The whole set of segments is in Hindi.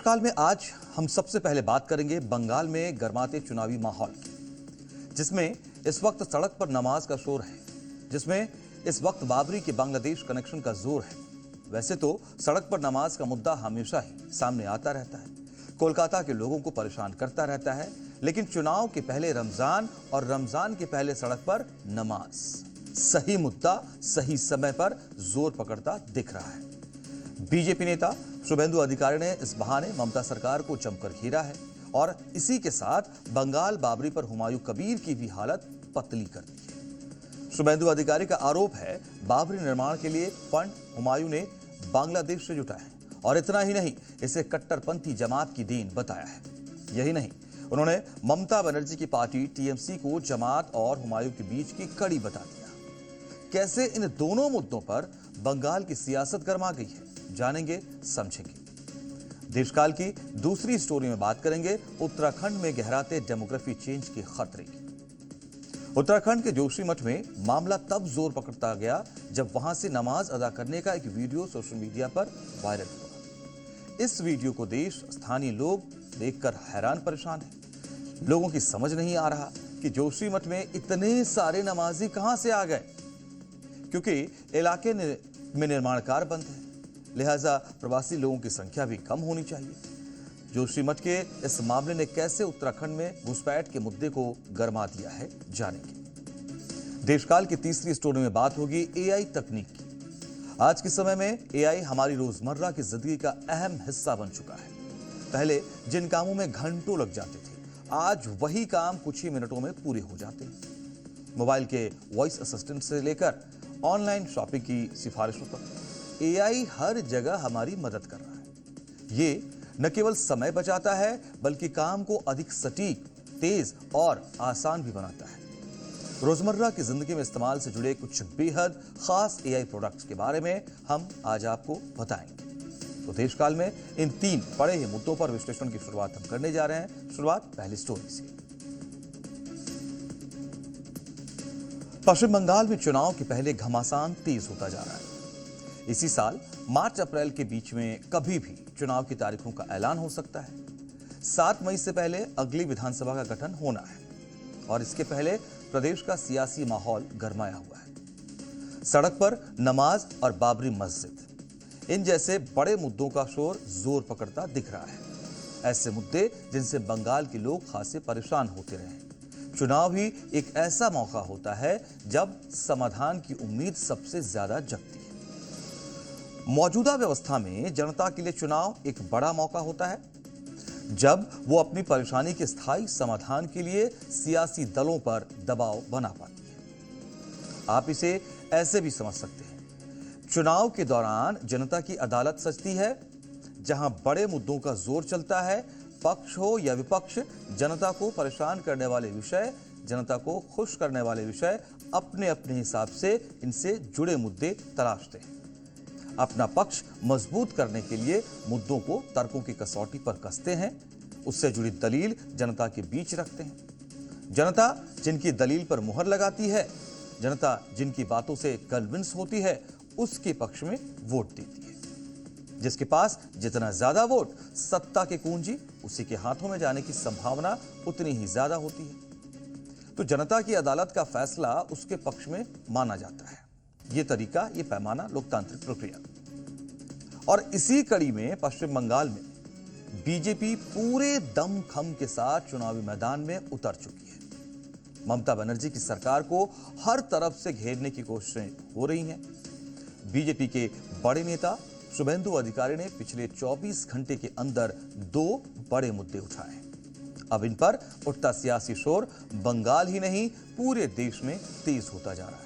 काल में आज हम सबसे पहले बात करेंगे बंगाल में गर्माते चुनावी माहौल की, जिसमें इस वक्त सड़क पर नमाज का शोर है, जिसमें इस वक्त बाबरी के बांग्लादेश कनेक्शन का जोर है। वैसे तो सड़क पर नमाज का मुद्दा हमेशा ही सामने आता रहता है, कोलकाता के लोगों को परेशान करता रहता है, लेकिन चुनाव के पहले रमजान और रमजान के पहले सड़क पर नमाज, सही मुद्दा सही समय पर जोर पकड़ता दिख रहा है। बीजेपी नेता शुभेंदु अधिकारी ने इस बहाने ममता सरकार को जमकर घेरा है और इसी के साथ बंगाल बाबरी पर हुमायूं कबीर की भी हालत पतली कर दी है। शुभेंदु अधिकारी का आरोप है बाबरी निर्माण के लिए फंड हुमायूं ने बांग्लादेश से जुटाए हैं और इतना ही नहीं, इसे कट्टरपंथी जमात की देन बताया है। यही नहीं, उन्होंने ममता बनर्जी की पार्टी टीएमसी को जमात और हुमायूं के बीच की कड़ी बता दिया। कैसे इन दोनों मुद्दों पर बंगाल की सियासत गर्मा गई है, जानेंगे समझेंगे। देशकाल की दूसरी स्टोरी में बात करेंगे उत्तराखंड में गहराते डेमोग्राफी चेंज के खतरे की। उत्तराखंड के जोशीमठ में मामला तब जोर पकड़ता गया जब वहां से नमाज अदा करने का एक वीडियो सोशल मीडिया पर वायरल हुआ। इस वीडियो को देश स्थानीय लोग देखकर हैरान परेशान हैं। लोगों की समझ नहीं आ रहा कि जोशीमठ में इतने सारे नमाजी कहां से आ गए, क्योंकि इलाके में निर्माण कार्य बंद है, लिहाजा प्रवासी लोगों की संख्या भी कम होनी चाहिए। जोशीमठ के इस मामले ने कैसे उत्तराखंड में घुसपैठ के मुद्दे को गरमा दिया है, जानेंगे। देशकाल की तीसरी स्टोरी में बात होगी एआई तकनीक की। आज के समय में एआई हमारी रोजमर्रा की जिंदगी का अहम हिस्सा बन चुका है। पहले जिन कामों में घंटों लग जाते थे, आज वही काम कुछ ही मिनटों में पूरे हो जाते हैं। मोबाइल के वॉइस असिस्टेंट से लेकर ऑनलाइन शॉपिंग की सिफारिशों तक एआई हर जगह हमारी मदद कर रहा है। ये न केवल समय बचाता है, बल्कि काम को अधिक सटीक, तेज और आसान भी बनाता है। रोजमर्रा की जिंदगी में इस्तेमाल से जुड़े कुछ बेहद खास एआई प्रोडक्ट्स के बारे में हम आज आपको बताएंगे। तो देशकाल में इन तीन बड़े ही मुद्दों पर विश्लेषण की शुरुआत हम करने जा रहे हैं। शुरुआत पहली स्टोरी से। पश्चिम बंगाल में चुनाव के पहले घमासान तेज होता जा रहा है। इसी साल मार्च अप्रैल के बीच में कभी भी चुनाव की तारीखों का ऐलान हो सकता है। 7 मई से पहले अगली विधानसभा का गठन होना है और इसके पहले प्रदेश का सियासी माहौल गरमाया हुआ है। सड़क पर नमाज और बाबरी मस्जिद, इन जैसे बड़े मुद्दों का शोर जोर पकड़ता दिख रहा है। ऐसे मुद्दे जिनसे बंगाल के लोग खासे परेशान होते रहे। चुनाव ही एक ऐसा मौका होता है जब समाधान की उम्मीद सबसे ज्यादा जगती है। मौजूदा व्यवस्था में जनता के लिए चुनाव एक बड़ा मौका होता है, जब वो अपनी परेशानी के स्थायी समाधान के लिए सियासी दलों पर दबाव बना पाती है। आप इसे ऐसे भी समझ सकते हैं, चुनाव के दौरान जनता की अदालत सजती है, जहां बड़े मुद्दों का जोर चलता है। पक्ष हो या विपक्ष, जनता को परेशान करने वाले विषय, जनता को खुश करने वाले विषय अपने अपने हिसाब से इनसे जुड़े मुद्दे तलाशते हैं। अपना पक्ष मजबूत करने के लिए मुद्दों को तर्कों की कसौटी पर कसते हैं, उससे जुड़ी दलील जनता के बीच रखते हैं। जनता जिनकी दलील पर मुहर लगाती है, जनता जिनकी बातों से कन्विंस होती है, उसके पक्ष में वोट देती है। जिसके पास जितना ज्यादा वोट, सत्ता की कुंजी उसी के हाथों में जाने की संभावना उतनी ही ज्यादा होती है। तो जनता की अदालत का फैसला उसके पक्ष में माना जाता है। ये तरीका, ये पैमाना लोकतांत्रिक प्रक्रिया। और इसी कड़ी में पश्चिम बंगाल में बीजेपी पूरे दमखम के साथ चुनावी मैदान में उतर चुकी है। ममता बनर्जी की सरकार को हर तरफ से घेरने की कोशिशें हो रही हैं। बीजेपी के बड़े नेता शुभेंदु अधिकारी ने पिछले 24 घंटे के अंदर 2 बड़े मुद्दे उठाए। अब इन पर उठता सियासी शोर बंगाल ही नहीं, पूरे देश में तेज होता जा रहा है।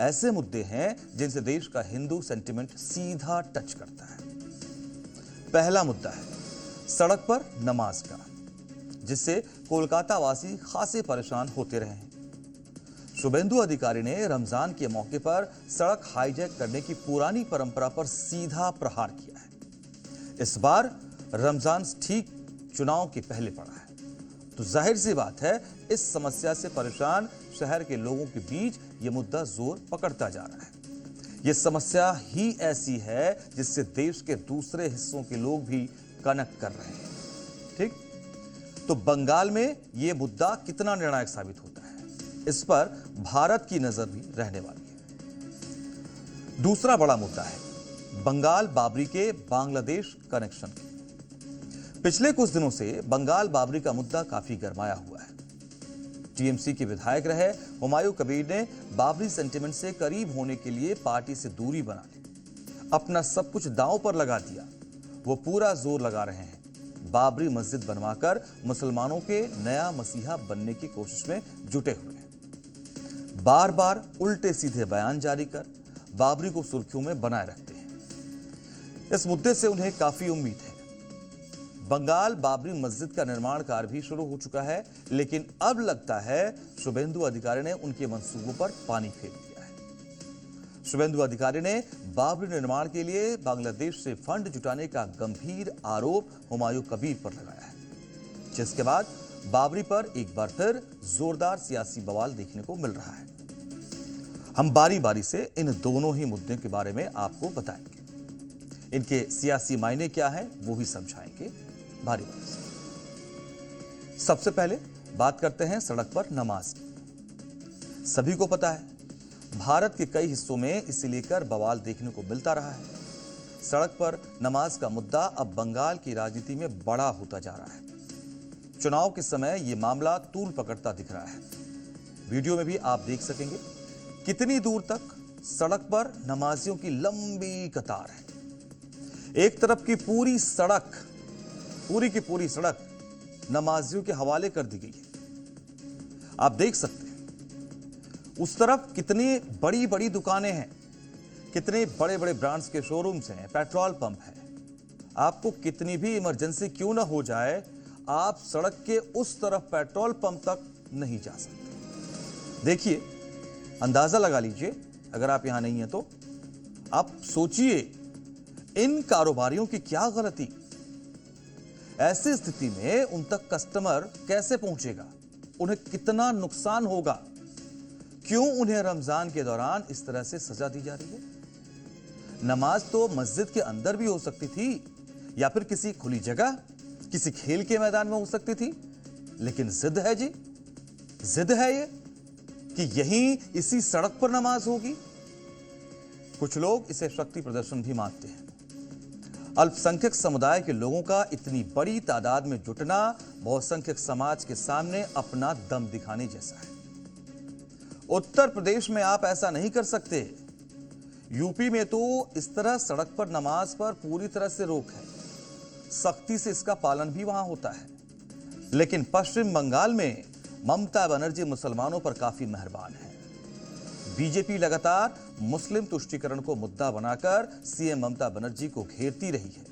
ऐसे मुद्दे हैं जिनसे देश का हिंदू सेंटिमेंट सीधा टच करता है। पहला मुद्दा है सड़क पर नमाज का, जिससे कोलकाता वासी खासे परेशान होते रहे हैं। शुभेंदु अधिकारी ने रमजान के मौके पर सड़क हाईजैक करने की पुरानी परंपरा पर सीधा प्रहार किया है। इस बार रमजान ठीक चुनाव के पहले पड़ा है, तो जाहिर सी बात है इस समस्या से परेशान शहर के लोगों के बीच यह मुद्दा जोर पकड़ता जा रहा है। यह समस्या ही ऐसी है जिससे देश के दूसरे हिस्सों के लोग भी कनेक्ट कर रहे हैं। ठीक, तो बंगाल में यह मुद्दा कितना निर्णायक साबित होता है, इस पर भारत की नजर भी रहने वाली है। दूसरा बड़ा मुद्दा है बंगाल बाबरी के बांग्लादेश कनेक्शन की। पिछले कुछ दिनों से बंगाल बाबरी का मुद्दा काफी गरमाया हुआ है। टीएमसी के विधायक रहे हुमायूं कबीर ने बाबरी सेंटिमेंट से करीब होने के लिए पार्टी से दूरी बना ली, अपना सब कुछ दांव पर लगा दिया। वो पूरा जोर लगा रहे हैं बाबरी मस्जिद बनवाकर मुसलमानों के नया मसीहा बनने की कोशिश में जुटे हुए हैं। बार बार उल्टे सीधे बयान जारी कर बाबरी को सुर्खियों में बनाए रखते हैं। इस मुद्दे से उन्हें काफी उम्मीद है। बंगाल बाबरी मस्जिद का निर्माण कार्य भी शुरू हो चुका है, लेकिन अब लगता है शुभेंदु अधिकारी ने उनके मंसूबों पर पानी फेर दिया है। शुभेंदु अधिकारी ने बाबरी निर्माण के लिए बांग्लादेश से फंड जुटाने का गंभीर आरोप हुमायूं कबीर पर लगाया है, जिसके बाद बाबरी पर एक बार फिर जोरदार सियासी बवाल देखने को मिल रहा है। हम बारी बारी से इन दोनों ही मुद्दों के बारे में आपको बताएंगे। इनके सियासी मायने क्या है वो भी समझाएंगे बारी बारी से। सबसे पहले बात करते हैं सड़क पर नमाज की। सभी को पता है भारत के कई हिस्सों में इसे लेकर बवाल देखने को मिलता रहा है। सड़क पर नमाज का मुद्दा अब बंगाल की राजनीति में बड़ा होता जा रहा है। चुनाव के समय यह मामला तूल पकड़ता दिख रहा है। वीडियो में भी आप देख सकेंगे कितनी दूर तक सड़क पर नमाजियों की लंबी कतार है। एक तरफ की पूरी सड़क नमाजियों के हवाले कर दी गई है। आप देख सकते हैं उस तरफ कितनी बड़ी बड़ी दुकानें हैं, कितने बड़े बड़े ब्रांड्स के शोरूम्स हैं, पेट्रोल पंप है। आपको कितनी भी इमरजेंसी क्यों ना हो जाए, आप सड़क के उस तरफ पेट्रोल पंप तक नहीं जा सकते। देखिए, अंदाजा लगा लीजिए, अगर आप यहां नहीं हैं तो आप सोचिए इन कारोबारियों की क्या गलती। ऐसी स्थिति में उन तक कस्टमर कैसे पहुंचेगा, उन्हें कितना नुकसान होगा। क्यों उन्हें रमजान के दौरान इस तरह से सजा दी जा रही है? नमाज तो मस्जिद के अंदर भी हो सकती थी, या फिर किसी खुली जगह, किसी खेल के मैदान में हो सकती थी, लेकिन जिद है जी, जिद है ये कि यहीं इसी सड़क पर नमाज होगी। कुछ लोग इसे शक्ति प्रदर्शन भी मानते हैं। अल्पसंख्यक समुदाय के लोगों का इतनी बड़ी तादाद में जुटना बहुसंख्यक समाज के सामने अपना दम दिखाने जैसा है। उत्तर प्रदेश में आप ऐसा नहीं कर सकते। यूपी में तो इस तरह सड़क पर नमाज पर पूरी तरह से रोक है, सख्ती से इसका पालन भी वहां होता है। लेकिन पश्चिम बंगाल में ममता बनर्जी मुसलमानों पर काफी मेहरबान है। बीजेपी लगातार मुस्लिम तुष्टीकरण को मुद्दा बनाकर सीएम ममता बनर्जी को घेरती रही है।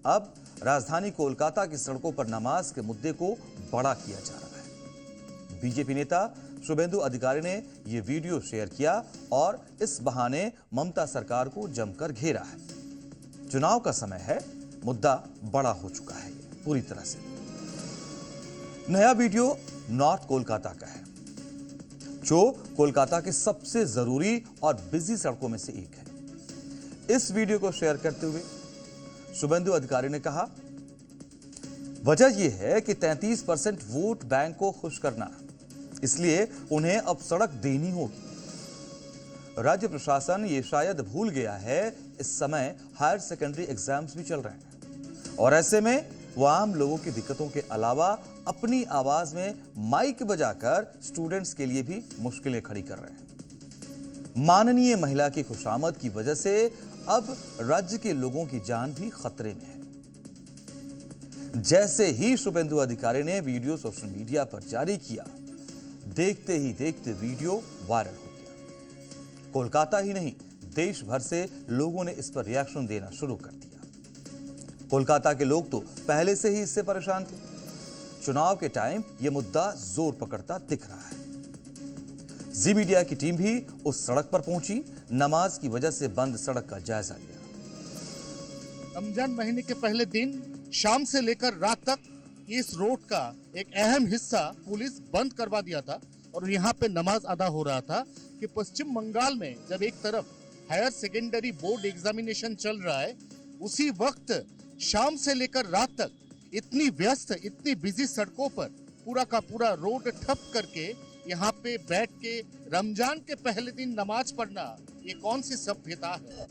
अब राजधानी कोलकाता की सड़कों पर नमाज के मुद्दे को बड़ा किया जा रहा है। बीजेपी नेता शुभेंदु अधिकारी ने यह वीडियो शेयर किया और इस बहाने ममता सरकार को जमकर घेरा है। चुनाव का समय है, मुद्दा बड़ा हो चुका है पूरी तरह से। नया वीडियो नॉर्थ कोलकाता का है, जो कोलकाता के सबसे जरूरी और बिजी सड़कों में से एक है। इस वीडियो को शेयर करते हुए शुभेंदु अधिकारी ने कहा, वजह यह है कि 33% वोट बैंक को खुश करना, इसलिए उन्हें अब सड़क देनी होगी। राज्य प्रशासन ये शायद भूल गया है, इस समय हायर सेकेंडरी एग्जाम्स भी चल रहे हैं और ऐसे में वो आम लोगों की दिक्कतों के अलावा अपनी आवाज में माइक बजाकर स्टूडेंट्स के लिए भी मुश्किलें खड़ी कर रहे हैं। माननीय महिला की खुशामद की वजह से अब राज्य के लोगों की जान भी खतरे में है। जैसे ही शुभेंदु अधिकारी ने वीडियो सोशल मीडिया पर जारी किया, देखते ही देखते वीडियो वायरल हो गया। कोलकाता ही नहीं, देश भर से लोगों ने इस पर रिएक्शन देना शुरू कर दिया। कोलकाता के लोग तो पहले से ही इससे परेशान थे। चुनाव के टाइम यह मुद्दा जोर पकड़ता दिख रहा है। जी मीडिया की टीम भी उस सड़क पर पहुंची, नमाज की वजह से बंद सड़क का जायजा लिया। रमजान महीने के पहले दिन शाम से लेकर रात तक इस रोड का एक अहम हिस्सा पुलिस बंद करवा दिया था और यहाँ पे नमाज अदा हो रहा था कि पश्चिम बंगाल में जब एक तरफ हायर सेकेंडरी बोर्ड एग्जामिनेशन चल रहा है, उसी वक्त शाम से लेकर रात तक इतनी व्यस्त, इतनी बिजी सड़कों पर पूरा का पूरा रोड ठप करके यहाँ पे बैठ के रमजान के पहले दिन नमाज पढ़ना, ये कौन सी सभ्यता है?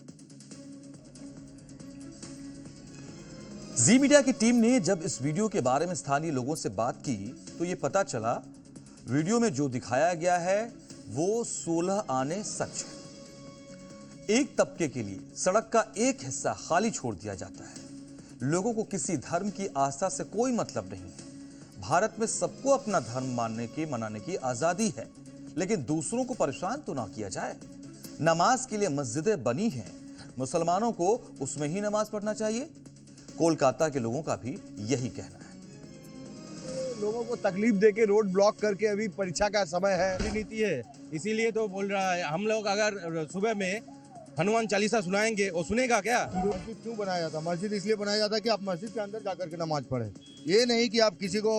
जी मीडिया की टीम ने जब इस वीडियो के बारे में स्थानीय लोगों से बात की तो ये पता चला वीडियो में जो दिखाया गया है वो 16 आने सच है। एक तबके के लिए सड़क का एक हिस्सा खाली छोड़ दिया जाता है। लोगों को किसी धर्म की आस्था से कोई मतलब नहीं है। भारत में सबको अपना धर्म मानने की, मनाने की आजादी है, लेकिन दूसरों को परेशान तो ना किया जाए। नमाज के लिए मस्जिदें बनी हैं, मुसलमानों को उसमें ही नमाज पढ़ना चाहिए। कोलकाता के लोगों का भी यही कहना है। लोगों को तकलीफ देके रोड ब्लॉक करके, अभी परीक्षा का समय है, नीति है, इसीलिए तो बोल रहा है। हम लोग अगर सुबह में हनुमान चालीसा सुनाएंगे, वो सुनेगा क्या? मस्जिद क्यों बनाया जाता? मस्जिद इसलिए बनाया जाता है कि आप मस्जिद के अंदर जाकर के नमाज पढ़ें, ये नहीं कि आप किसी को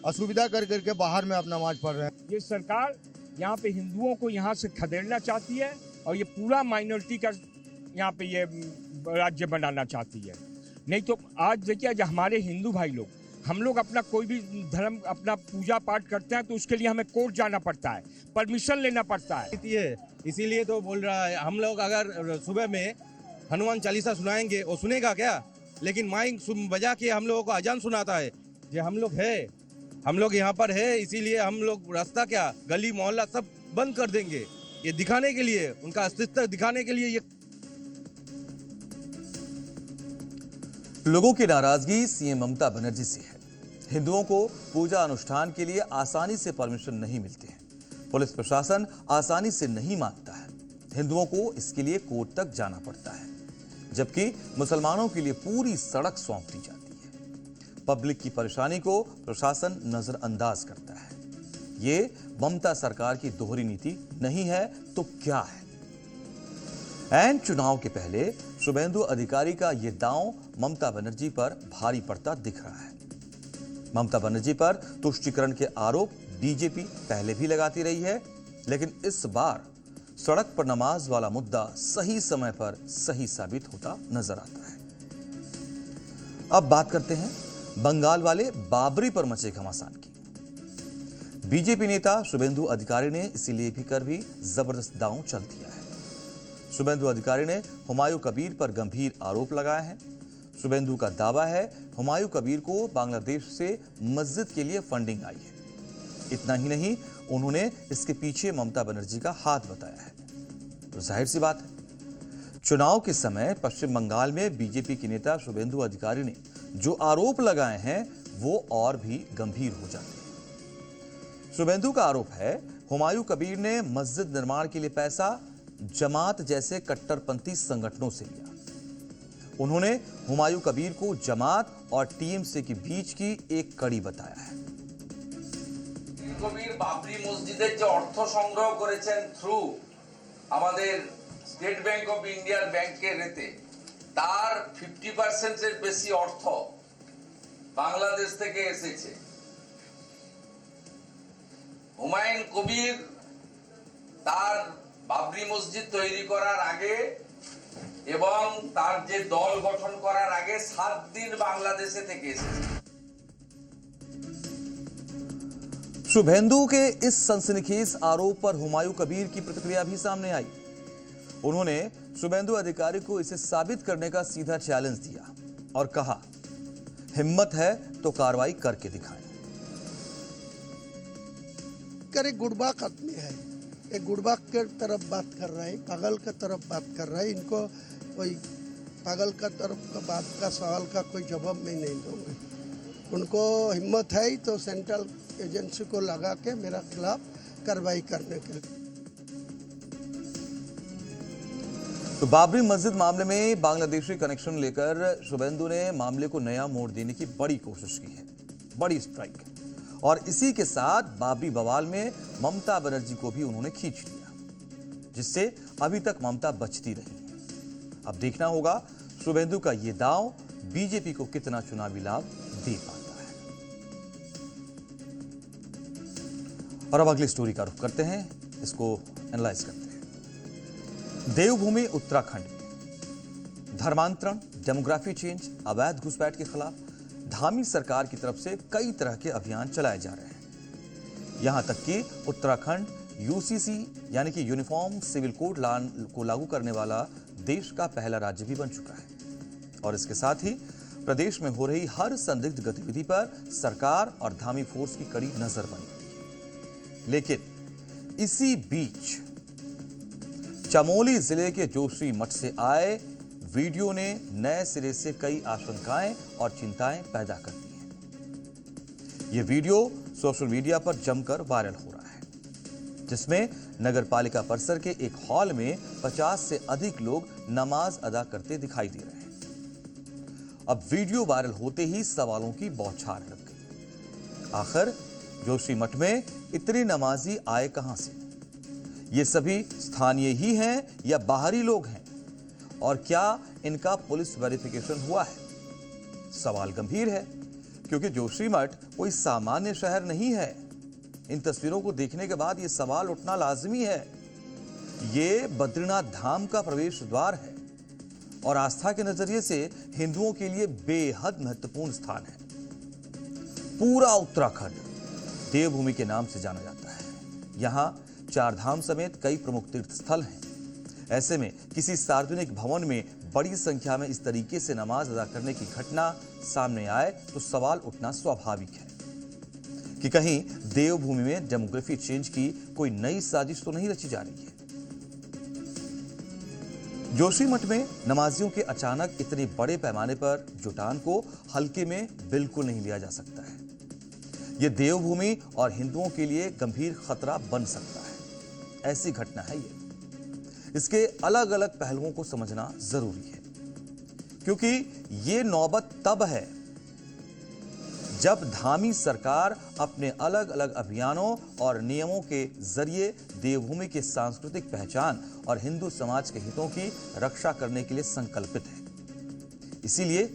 असुविधा कर करके बाहर में आप नमाज पढ़ रहे हैं। ये सरकार यहाँ पे हिंदुओं को यहाँ से खदेड़ना चाहती है और ये पूरा माइनॉरिटी का यहाँ पे ये राज्य बनाना चाहती है। नहीं तो आज देखिए, आज हमारे हिंदू भाई लोग, हम लोग अपना कोई भी धर्म, अपना पूजा पाठ करते हैं तो उसके लिए हमें कोर्ट जाना पड़ता है, परमिशन लेना पड़ता है। नीति है, इसीलिए तो बोल रहा है। हम लोग अगर सुबह में हनुमान चालीसा सुनाएंगे, वो सुनेगा क्या? लेकिन माइक बजा के हम लोगों को अजान सुनाता है। ये हम लोग यहाँ पर है, इसीलिए हम लोग रास्ता क्या, गली मोहल्ला सब बंद कर देंगे, ये दिखाने के लिए, उनका अस्तित्व दिखाने के लिए। ये लोगों की नाराजगी सीएम ममता बनर्जी से है। हिंदुओं को पूजा अनुष्ठान के लिए आसानी से परमिशन नहीं मिलती है। पुलिस प्रशासन आसानी से नहीं मानता है। हिंदुओं को इसके लिए कोर्ट तक जाना पड़ता है, जबकि मुसलमानों के लिए पूरी सड़क सौंप दी जाती है। पब्लिक की परेशानी को प्रशासन नजरअंदाज करता है। ये ममता सरकार की दोहरी नीति नहीं है तो क्या है? एन चुनाव के पहले शुभेंदु अधिकारी का यह दांव ममता बनर्जी पर भारी पड़ता दिख रहा है। ममता बनर्जी पर तुष्टीकरण के आरोप बीजेपी पहले भी लगाती रही है, लेकिन इस बार सड़क पर नमाज वाला मुद्दा सही समय पर सही साबित होता नजर आता है। अब बात करते हैं बंगाल वाले बाबरी पर मचे घमासान की। बीजेपी नेता शुभेंदु अधिकारी ने इसीलिए भी जबरदस्त दांव चल दिया है। शुभेंदु अधिकारी ने हुमायूं कबीर पर गंभीर आरोप लगाए हैं। शुभेंदु का दावा है हुमायूं कबीर को बांग्लादेश से मस्जिद के लिए फंडिंग आई है। इतना ही नहीं, उन्होंने इसके पीछे ममता बनर्जी का हाथ बताया है। तो जाहिर सी बात है, चुनाव के समय पश्चिम बंगाल में बीजेपी के नेता शुभेंदु अधिकारी ने जो आरोप लगाए हैं वो और भी गंभीर हो जाते हैं। शुभेंदु का आरोप है हुमायूं कबीर ने मस्जिद निर्माण के लिए पैसा जमात जैसे कट्टरपंथी संगठनों से लिया। उन्होंने हुमायूं कबीर को जमात और टीएमसी के बीच की एक कड़ी बताया है। কবির বাবরি মসজিদের যে অর্থ সংগ্রহ করেছেন থ্রু আমাদের স্টেট ব্যাংক অফ ইন্ডিয়ার ব্যাংকের রেতে, তার 50% এর বেশি অর্থ বাংলাদেশ থেকে এসেছে। হুমায়ুন কবির তার বাবরি মসজিদ তৈরি করার আগে এবং তার যে দল গঠন করার আগে 7 দিন বাংলাদেশে থেকে এসেছে। शुभेंदु के इस सनसनीखेज आरोप पर हुमायूं कबीर की प्रतिक्रिया भी सामने आई। उन्होंने शुभेंदु अधिकारी को इसे साबित करने का सीधा चैलेंज दिया और कहा, हिम्मत है तो कार्रवाई करके दिखाएं। एक गुड़बाक आदमी है, एक गुड़बाक के तरफ बात कर रहा है, पागल का तरफ बात कर रहा है। इनको कोई पागल का तरफ का बात का सवाल का कोई जवाब मैं नहीं दूंगा। उनको हिम्मत है तो सेंट्रल एजेंसी को लगा के मेरा खिलाफ कार्रवाई करने के लिए। तो बाबरी मस्जिद मामले में बांग्लादेशी कनेक्शन लेकर शुभेंदु ने मामले को नया मोड़ देने की बड़ी कोशिश की है, बड़ी स्ट्राइक। और इसी के साथ बाबरी बवाल में ममता बनर्जी को भी उन्होंने खींच लिया, जिससे अभी तक ममता बचती रही है। अब देखना होगा शुभेंदु का यह दांव बीजेपी को कितना चुनावी लाभ दे पाता है। और अब अगली स्टोरी का रुख करते हैं, इसको एनालाइज करते हैं। देवभूमि उत्तराखंड में धर्मांतरण, डेमोग्राफी चेंज, अवैध घुसपैठ के खिलाफ धामी सरकार की तरफ से कई तरह के अभियान चलाए जा रहे हैं। यहां तक कि उत्तराखंड यूसीसी यानी कि यूनिफॉर्म सिविल कोड को लागू करने वाला देश का पहला राज्य भी बन चुका है। और इसके साथ ही प्रदेश में हो रही हर संदिग्ध गतिविधि पर सरकार और धामी फोर्स की कड़ी नजर बनी हुई है। लेकिन इसी बीच चमोली जिले के जोशी मठ से आए वीडियो ने नए सिरे से कई आशंकाएं और चिंताएं पैदा कर दी हैं। ये वीडियो सोशल मीडिया पर जमकर वायरल हो रहा है, जिसमें नगर पालिका परिसर के एक हॉल में 50 से अधिक लोग नमाज अदा करते दिखाई दे रहे हैं। अब वीडियो वायरल होते ही सवालों की बौछार लग गई। आखिर जोशी मठ में इतने नमाजी आए कहां से? ये सभी स्थानीय ही हैं या बाहरी लोग हैं? और क्या इनका पुलिस वेरिफिकेशन हुआ है? सवाल गंभीर है, क्योंकि जोशीमठ कोई सामान्य शहर नहीं है। इन तस्वीरों को देखने के बाद यह सवाल उठना लाजमी है। ये बद्रीनाथ धाम का प्रवेश द्वार है और आस्था के नजरिए से हिंदुओं के लिए बेहद महत्वपूर्ण स्थान है। पूरा उत्तराखंड देवभूमि के नाम से जाना जाता है। यहां 4 धाम समेत कई प्रमुख तीर्थ स्थल हैं। ऐसे में किसी सार्वजनिक भवन में बड़ी संख्या में इस तरीके से नमाज अदा करने की घटना सामने आए तो सवाल उठना स्वाभाविक है कि कहीं देवभूमि में डेमोग्राफी चेंज की कोई नई साजिश तो नहीं रची जा रही है। जोशीमठ में नमाजियों के अचानक इतने बड़े पैमाने पर जुटान को हल्के में बिल्कुल नहीं लिया जा सकता है। यह देवभूमि और हिंदुओं के लिए गंभीर खतरा बन सकता है। ऐसी घटना है ये। इसके अलग अलग पहलुओं को समझना जरूरी है, क्योंकि ये नौबत तब है जब धामी सरकार अपने अलग अलग अभियानों और नियमों के जरिए देवभूमि की सांस्कृतिक पहचान और हिंदू समाज के हितों की रक्षा करने के लिए संकल्पित है। इसीलिए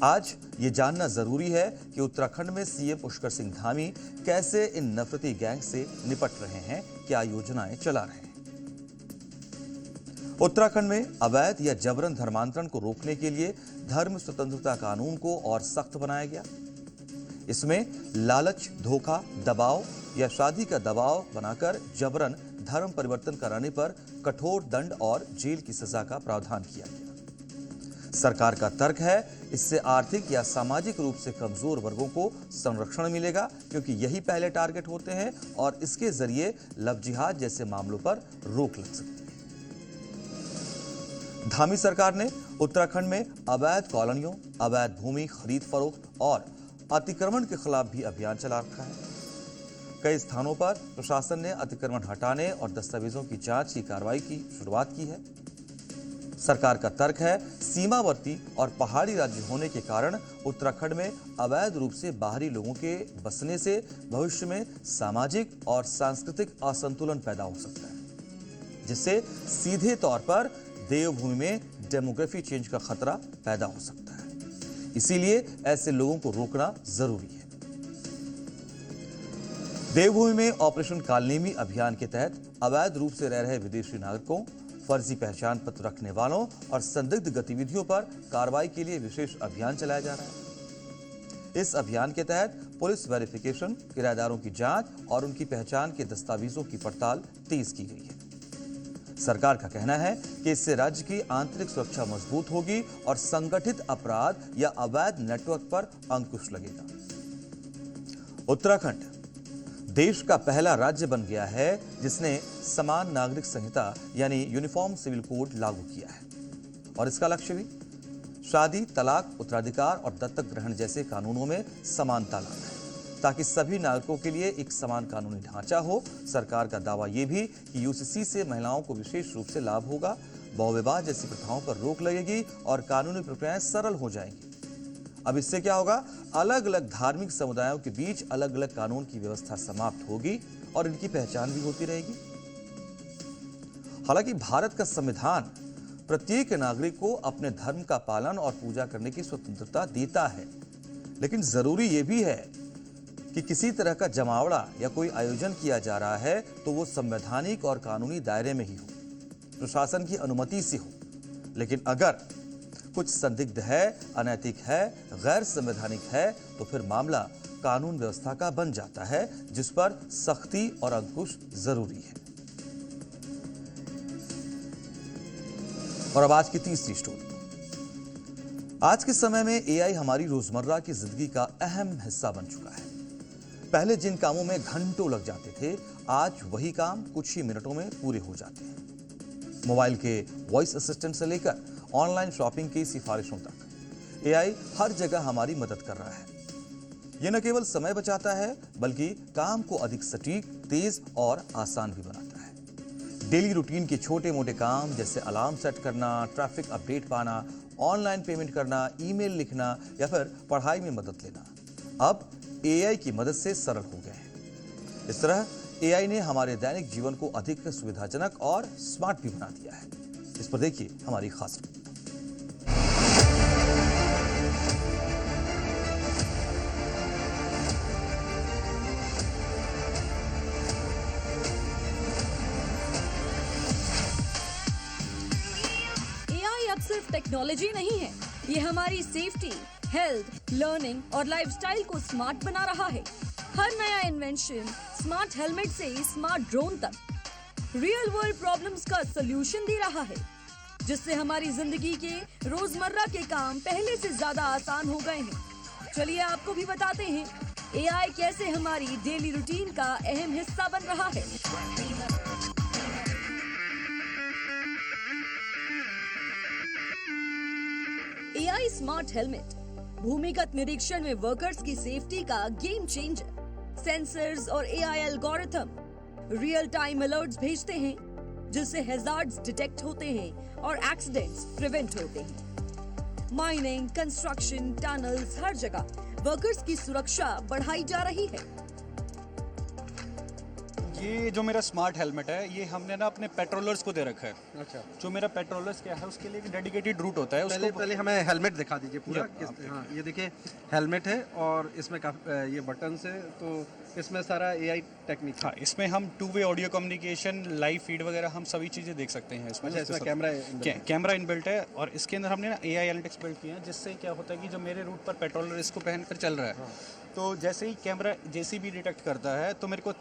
आज ये जानना जरूरी है कि उत्तराखंड में सीएम पुष्कर सिंह धामी कैसे इन नफरती गैंग से निपट रहे हैं, क्या योजनाएं चला रहे हैं। उत्तराखंड में अवैध या जबरन धर्मांतरण को रोकने के लिए धर्म स्वतंत्रता कानून को और सख्त बनाया गया। इसमें लालच, धोखा, दबाव या शादी का दबाव बनाकर जबरन धर्म परिवर्तन कराने पर कठोर दंड और जेल की सजा का प्रावधान किया गया। सरकार का तर्क है इससे आर्थिक या सामाजिक रूप से कमजोर वर्गों को संरक्षण मिलेगा, क्योंकि यही पहले टारगेट होते हैं और इसके जरिए लव जिहाद जैसे मामलों पर रोक लग सकती है। धामी सरकार ने उत्तराखंड में अवैध कॉलोनियों, अवैध भूमि खरीद फरोख्त और अतिक्रमण के खिलाफ भी अभियान चला रखा है। कई स्थानों पर प्रशासन ने अतिक्रमण हटाने और दस्तावेजों की जांच की कार्रवाई की शुरुआत की है। सरकार का तर्क है सीमावर्ती और पहाड़ी राज्य होने के कारण उत्तराखंड में अवैध रूप से बाहरी लोगों के बसने से भविष्य में सामाजिक और सांस्कृतिक असंतुलन पैदा हो सकता है, जिससे सीधे तौर पर देवभूमि में डेमोग्राफी चेंज का खतरा पैदा हो सकता है। इसीलिए ऐसे लोगों को रोकना जरूरी है। देवभूमि में ऑपरेशन कालनेमी अभियान के तहत अवैध रूप से रह रहे विदेशी नागरिकों, फर्जी पहचान पत्र रखने वालों और संदिग्ध गतिविधियों पर कार्रवाई के लिए विशेष अभियान चलाया जा रहा है। इस अभियान के तहत पुलिस वेरिफिकेशन, किराएदारों की जांच और उनकी पहचान के दस्तावेजों की पड़ताल तेज की गई है। सरकार का कहना है कि इससे राज्य की आंतरिक सुरक्षा मजबूत होगी और संगठित अपराध या अवैध नेटवर्क पर अंकुश लगेगा। उत्तराखंड देश का पहला राज्य बन गया है जिसने समान नागरिक संहिता यानी यूनिफॉर्म सिविल कोड लागू किया है, और इसका लक्ष्य भी शादी, तलाक, उत्तराधिकार और दत्तक ग्रहण जैसे कानूनों में समानता लाना है, ताकि सभी नागरिकों के लिए एक समान कानूनी ढांचा हो। सरकार का दावा यह भी कि यूसीसी से महिलाओं को विशेष रूप से लाभ होगा, बहु विवाह जैसी प्रथाओं पर रोक लगेगी और कानूनी प्रक्रियाएं सरल हो जाएंगी। अब इससे क्या होगा? अलग अलग धार्मिक समुदायों के बीच अलग अलग कानून की व्यवस्था समाप्त होगी और इनकी पहचान भी होती रहेगी। हालांकि भारत का संविधान प्रत्येक नागरिक को अपने धर्म का पालन और पूजा करने की स्वतंत्रता देता है, लेकिन जरूरी यह भी है कि किसी तरह का जमावड़ा या कोई आयोजन किया जा रहा है तो वो संवैधानिक और कानूनी दायरे में ही हो, प्रशासन की अनुमति से हो। लेकिन अगर कुछ संदिग्ध है, अनैतिक है, गैर संवैधानिक है, तो फिर मामला कानून व्यवस्था का बन जाता है, जिस पर सख्ती और अंकुश जरूरी है। और अब आज की तीसरी स्टोरी। आज के समय में एआई हमारी रोजमर्रा की जिंदगी का अहम हिस्सा बन चुका है। पहले जिन कामों में घंटों लग जाते थे, आज वही काम कुछ ही मिनटों में पूरे हो जाते हैं। मोबाइल के वॉइस असिस्टेंट से लेकर ऑनलाइन शॉपिंग की सिफारिशों तक एआई हर जगह हमारी मदद कर रहा है। यह न केवल समय बचाता है, बल्कि काम को अधिक सटीक, तेज और आसान भी बनाता है। डेली रूटीन के छोटे मोटे काम जैसे अलार्म सेट करना, ट्रैफिक अपडेट पाना, ऑनलाइन पेमेंट करना, ईमेल लिखना या फिर पढ़ाई में मदद लेना, अब एआई की मदद से सरल हो गए हैं। इस तरह एआई ने हमारे दैनिक जीवन को अधिक सुविधाजनक और स्मार्ट भी बना दिया है। इस पर देखिए हमारी खास रिपोर्ट। एआई अब सिर्फ टेक्नोलॉजी नहीं है, ये हमारी सेफ्टी, हेल्थ, लर्निंग और लाइफस्टाइल को स्मार्ट बना रहा है। हर नया इन्वेंशन, स्मार्ट हेलमेट से स्मार्ट ड्रोन तक, रियल वर्ल्ड प्रॉब्लम्स का सलूशन दे रहा है, जिससे हमारी जिंदगी के रोजमर्रा के काम पहले से ज्यादा आसान हो गए हैं। चलिए आपको भी बताते हैं एआई कैसे हमारी डेली रूटीन का अहम हिस्सा बन रहा है। एआई स्मार्ट हेलमेट भूमिगत निरीक्षण में वर्कर्स की सेफ्टी का गेम चेंजर। सेंसर्स और AI algorithm real time alerts भेजते हैं, जिससे हैजार्ड्स डिटेक्ट होते हैं और एक्सीडेंट्स प्रिवेंट होते हैं। माइनिंग, कंस्ट्रक्शन, टनल्स, हर जगह वर्कर्स की सुरक्षा बढ़ाई जा रही है। ये जो मेरा स्मार्ट हेलमेट है, ये हमने ना अपने पेट्रोलर्स को दे रखा है। अच्छा, जो मेरा पेट्रोलर्स क्या है, उसके लिए एक डेडिकेटेड रूट होता है। पहले हमें हेलमेट दिखा दीजिए पूरा। हाँ, ये देखिए हेलमेट है और इसमें ये बटन है, तो इसमें सारा एआई टेक्निक। हाँ, इसमें हम 2 वे ऑडियो कम्युनिकेशन, लाइव फीड वगैरह हम सभी चीज़ें देख सकते हैं। इसमें कैमरा इनबिल्ट है और इसके अंदर हमने ना एआई एनालिटिक्स बिल्ड किए हैं, जिससे क्या होता है कि जब मेरे रूट पर पेट्रोलर इसको पहनकर चल रहा है, तो जैसे ही कैमरा जेसीबी डिटेक्ट करता है, तो मेरे को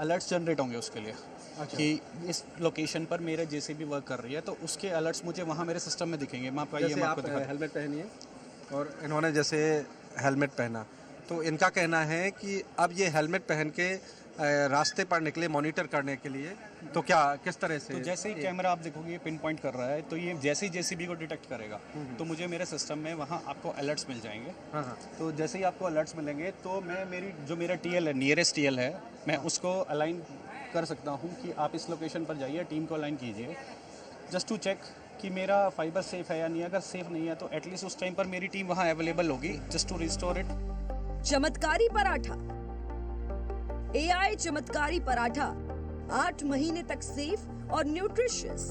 अलर्ट्स जनरेट होंगे उसके लिए। अच्छा। कि इस लोकेशन पर मेरा जेसीबी वर्क कर रही है, तो उसके अलर्ट्स मुझे वहाँ मेरे सिस्टम में दिखेंगे। मैं आपको हेलमेट पहनिए और इन्होंने जैसे हेलमेट पहना, तो इनका कहना है कि अब ये हेलमेट पहन के रास्ते पर निकले मॉनिटर करने के लिए, तो क्या किस तरह से? तो जैसे ही कैमरा आप देखोगे ये पिन पॉइंट कर रहा है, तो ये जैसे ही जेसीबी को डिटेक्ट करेगा, तो मुझे मेरे सिस्टम में वहाँ आपको अलर्ट्स मिल जाएंगे। हाँ। तो जैसे ही आपको अलर्ट्स मिलेंगे, तो मैं जो मेरा टीएल है, नियरेस्ट टीएल है, मैं उसको अलाइन कर सकता हूँ कि आप इस लोकेशन पर जाइए, टीम को अलाइन कीजिए, जस्ट टू चेक कि मेरा फाइबर सेफ है या नहीं। अगर सेफ नहीं है तो एटलीस्ट उस टाइम पर मेरी टीम वहाँ अवेलेबल होगी, जस्ट टू रिस्टोर इट। चमत्कारी पराठा। एआई चमत्कारी पराठा 8 महीने तक सेफ और न्यूट्रिशियस।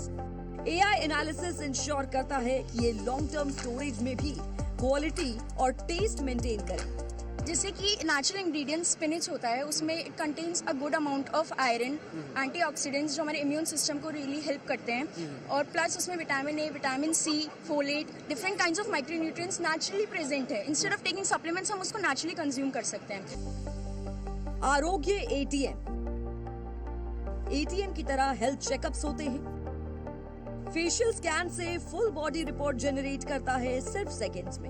एआई एनालिसिस इंश्योर करता है कि ये लॉन्ग टर्म स्टोरेज में भी क्वालिटी और टेस्ट मेंटेन करे। जैसे कि नेचुरल इंग्रेडिएंट स्पिनच होता है, उसमें it contains a good amount of iron, antioxidants जो हमारे इम्यून सिस्टम को रियली हेल्प करते हैं, और प्लस उसमें vitamin A, vitamin C, folate, different kinds of micronutrients naturally present है। इंस्टेड ऑफ टेकिंग सप्लीमेंट्स हम उसको नेचुरली कंज्यूम कर सकते हैं। आरोग्य एटीएम। एटीएम की तरह हेल्थ चेकअप्स होते हैं। फेशियल स्कैन से फुल बॉडी रिपोर्ट जनरेट करता है सिर्फ सेकंड्स में।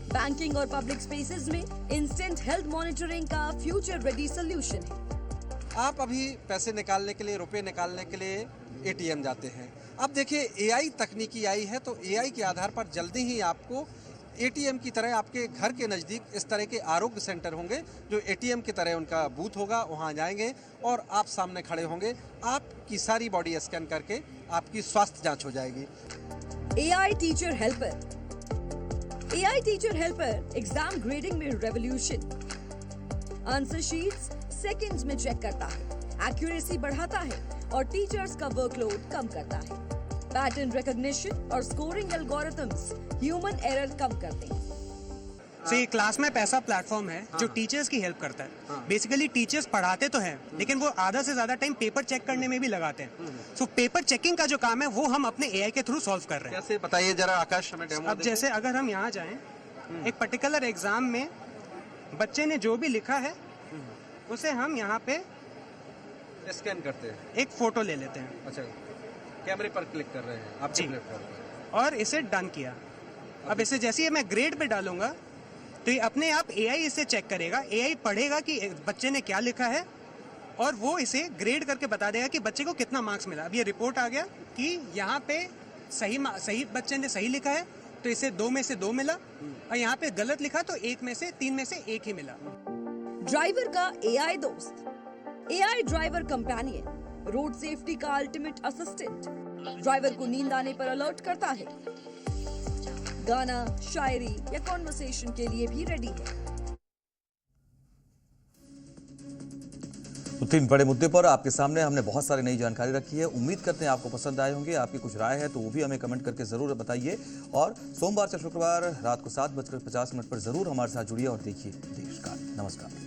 बैंकिंग और पब्लिक स्पेसेस में इंस्टेंट हेल्थ मॉनिटरिंग का फ्यूचर रेडी सॉल्यूशन है। आप अभी पैसे निकालने के लिए, रुपए निकालने के लिए एटीएम जाते हैं। अब देखिए एआई तकनीकी आई है, तो एआई के आधार पर जल्दी ही आपको एटीएम की तरह आपके घर के नज़दीक इस तरह के आरोग्य सेंटर होंगे, जो एटीएम की तरह उनका बूथ होगा। वहाँ जाएंगे और आप सामने खड़े होंगे, आपकी सारी बॉडी स्कैन करके आपकी स्वास्थ्य जांच हो जाएगी। AI teacher helper. AI teacher helper exam grading में रेवोल्यूशन। आंसर शीट्स सेकंड्स में चेक करता है, एक्यूरेसी बढ़ाता है और टीचर्स का वर्कलोड कम करता है। पैटर्न रिकॉग्निशन और स्कोरिंग एल्गोरिथम्स ह्यूमन एरर कम करते हैं। सो ये क्लास मैप ऐसा प्लेटफॉर्म है जो टीचर्स की हेल्प करता है। बेसिकली टीचर्स पढ़ाते तो हैं लेकिन वो आधा से ज्यादा टाइम पेपर चेक करने में भी लगाते हैं। सो पेपर चेकिंग का जो काम है वो हम अपने एआई के थ्रू सॉल्व कर रहे हैं। कैसे बताइए जरा आकाश, हमें डेमो अब जैसे अगर हम यहाँ जाएं, एक पर्टिकुलर एग्जाम में बच्चे ने जो भी लिखा है उसे हम यहाँ पे स्कैन करते हैं, एक फोटो ले लेते हैं। अच्छा, कैमरे पर क्लिक कर रहे हैं आप जी। प्लेटफॉर्म पर, और इसे डन किया। अब इसे जैसे ही मैं ग्रेड पे डालूंगा तो ये अपने आप एआई इसे चेक करेगा, एआई पढ़ेगा कि बच्चे ने क्या लिखा है और वो इसे ग्रेड करके बता देगा कि बच्चे को कितना मार्क्स मिला। अब ये रिपोर्ट आ गया कि यहाँ पे सही बच्चे ने सही लिखा है तो इसे 2 में से 2 मिला, और यहाँ पे गलत लिखा तो 1 में से 3 में से 1 ही मिला। ड्राइवर का एआई दोस्त, AI driver companion, road safety का अल्टीमेट असिस्टेंट, ड्राइवर को नींद आने पर अलर्ट करता है, गाना, शायरी या कॉन्वर्सेशन के लिए भी रेडी है। तो 3 बड़े मुद्दे पर आपके सामने हमने बहुत सारी नई जानकारी रखी है। उम्मीद करते हैं आपको पसंद आए होंगे। आपकी कुछ राय है तो वो भी हमें कमेंट करके जरूर बताइए, और सोमवार से शुक्रवार रात को 7:50 पर जरूर हमारे साथ जुड़िए और देखिए देश का। नमस्कार।